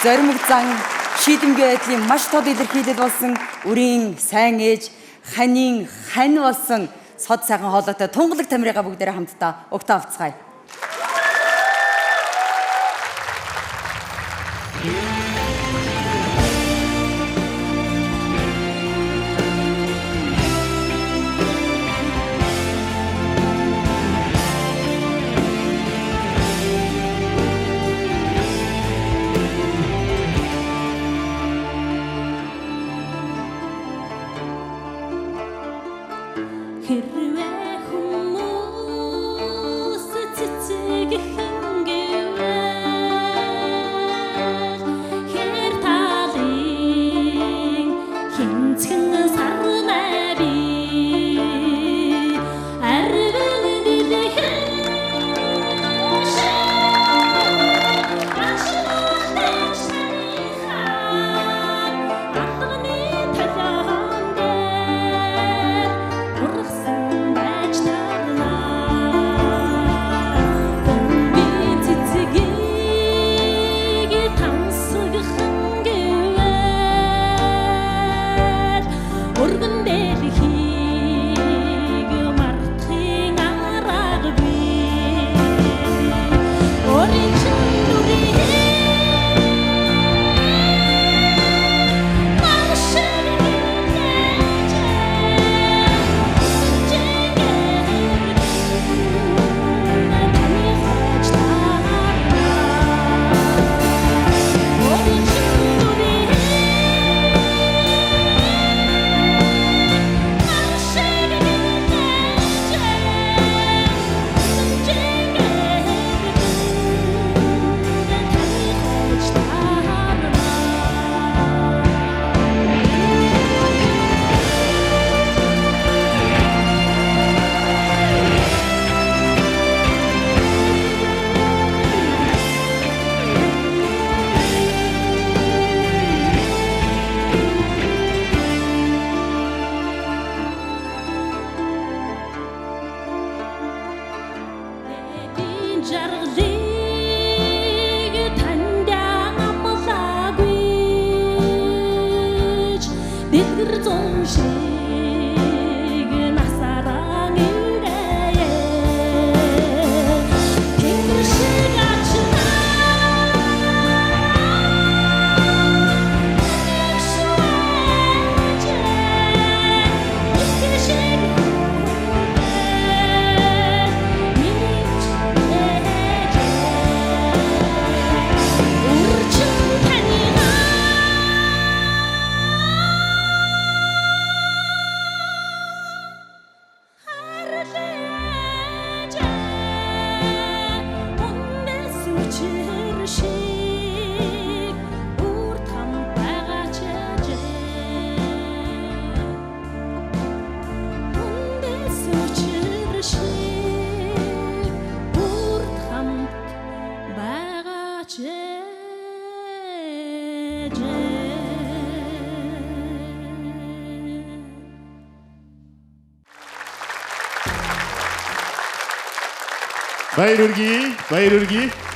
зоримог зан шийдэмгүй байдлын маш тод илэрхийлэл болсон үрийн сайн ээж ханийн хань болсон сод сайхан хоолойтой тунгалаг тамирыга бүгдээрээ хамтдаа угтаа авцгаая. хэрвээ хүмүүс цэцэг хингэвэл хэр талын хинцгэн сарнаа би арвин дэлхэн жаргалыг танд амлаагүй дэлгэр зун шиг насараа нэрээ тэнгэр шиг Баяр хүргэе.